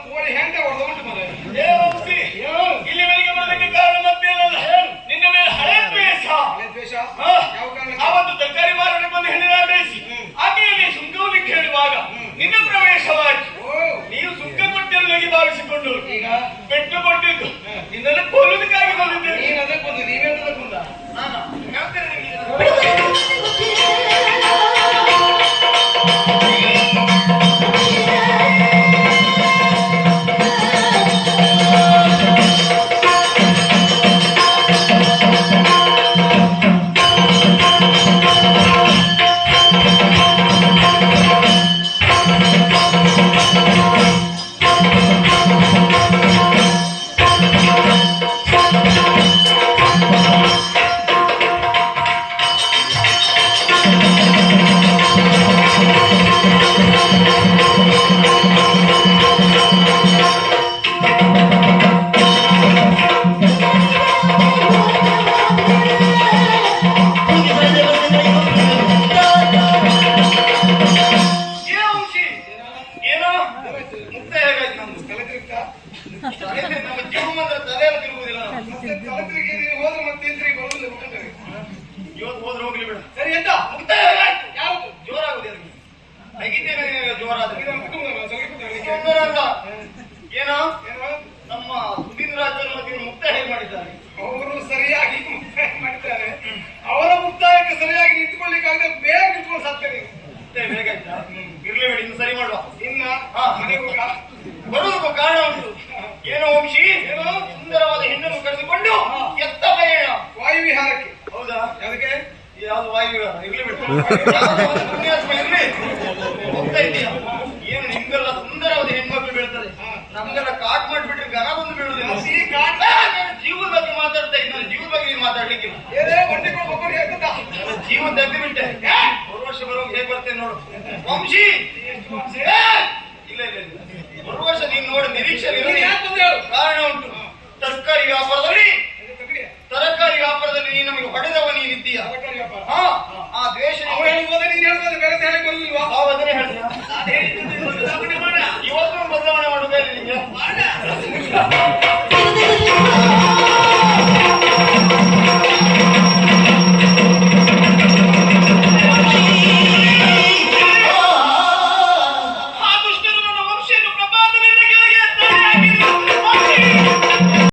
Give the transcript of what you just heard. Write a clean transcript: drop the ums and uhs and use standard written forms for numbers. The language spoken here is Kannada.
ಕೋಳಿ ಹೆಂಡ ಹೊಡೆದ ಉಂಟು ಮಗ. ಇಲ್ಲಿವರೆಗೆ ಬರಲಿಕ್ಕೆ ಕಾರಣ ಮತ್ತೇನಲ್ಲ, ನಿನ್ನ ಮೇಲೆ ಹಳೆ ದ್ವೇಷ. ಯಾವ ಕಾರಣ? ಆವತ್ತು ತರಕಾರಿ ಮಾರಾಟ ಬಂದು ಹೆಣ್ಣಿನ ಬೇಯಿಸಿ ಆಕೆಯಲ್ಲಿ ಸುಂಕವನ್ನು ಕೇಳುವಾಗ ನಿನ್ನ ಪ್ರವೇಶವಾಗಿ ನೀವು ಸುಂಕ ಕೊಟ್ಟಿರುವುದಾಗಿ ಭಾವಿಸಿಕೊಂಡು ಈಗ ಪೆಟ್ಟು ಕೊಟ್ಟಿದ್ದು ನಿನ್ನನ್ನು ಕೊಲ್ಲುವುದಕ್ಕಾಗಿ ಬಂದಿದ್ದೇನೆ. ನೀನು ಅದಕ್ಕೆ ಬಂದು ನೀವೇನದಕ್ಕೆ ಬಂದ? ನಾನು ಹೇಳ್ತೇನೆ ನಿಮಗೆ. ಇವತ್ತು ಹೋದ್ರೆ ಹೋಗ್ಲಿ ಬೇಡ. ಸರಿ ಎಂತ ಮುಕ್ತಾಯ ಯಾವುದು ಜೋರಾಗುದು ಹೇಗಿದ್ದೇನೆ ಜೋರಾದ ಏನೋ ನಮ್ಮ ಸುಧೀಂದ್ರ ರಾಜನ ಮುಕ್ತಾಯ ಹೇಗೆ ಮಾಡಿದ್ದಾರೆ? ಅವರು ಸರಿಯಾಗಿ ಮುಕ್ತಾಯ ಮಾಡಿದ್ದಾರೆ. ಅವರ ಮುಕ್ತಾಯಕ್ಕೆ ಸರಿಯಾಗಿ ನಿಂತ್ಕೊಳ್ಳಿಕ್ಕಾಗದೆ ಬೇಗ ನಿಂತ್ಕೊಂಡು ಸಾಕ್ತೇನೆ. ಬೇಗ ಆಯ್ತಾ? ಇರ್ಲಿ ಬೇಡಿ, ಇನ್ನು ಸರಿ ಮಾಡುವ. ಇನ್ನ ಮನೆಗೆ ಬರುವುದಕ್ಕೂ ಕಾರಣ ಉಂಟು. ಏನೋ ವಂಶಿ, ಏನೋ ಸುಂದರವಾದ ಹೆಣ್ಣನ್ನು ಕರೆದುಕೊಂಡು ಎತ್ತ ಪಯಣ ವಾಯುವಿಹಾರಕ್ಕೆ. ಹೌದಾ? ಅದಕ್ಕೆ ಯಾವ್ದು ವಾಯುವಿಹಾರ ಇರ್ಲಿ ಬಿಟ್ಟು ಪುಣ್ಯಾತ್ಮ ಇರ್ಲಿ. ಹೋಗ್ತಾ ಇದೀಯ ಏನು ನಿಮ್ಗೆಲ್ಲ ಸುಂದರವಾದ ಹೆಣ್ಮಕ್ಳು ಬೀಳ್ತದೆ, ನಮ್ಗೆಲ್ಲ ಕಾಟ್ ಮಾಡ್ಬಿಟ್ರೆ ಘನ ಬಂದು ಬೀಳುದಿಲ್ಲ. ಜೀವದ ಬಗ್ಗೆ ಮಾತಾಡ್ತಾ ಇದ್ದೀನಿ, ಜೀವದ ಬಗ್ಗೆ ನೀನು ಮಾತಾಡ್ಲಿಕ್ಕಿಲ್ಲ. ಜೀವ ತೆಗೆದು ಬಿಟ್ಟೆ. ಬರುವ ವರ್ಷ ಬರುವಾಗ ಹೇಗೆ ಬರ್ತೇನೆ ನೋಡು ವಂಶಿ. ಇಲ್ಲ ಇಲ್ಲ ಇಲ್ಲ, ಬರುವ ವರ್ಷ ನೀನು ನೋಡಿ ನಿರೀಕ್ಷೆ ಕಾರಣ ಉಂಟು. ತರಕಾರಿ ವ್ಯಾಪಾರದಲ್ಲಿ ನೀನು ನಮಗೆ ಹೊಡೆದವ ನೀನಿದ್ದೀಯ.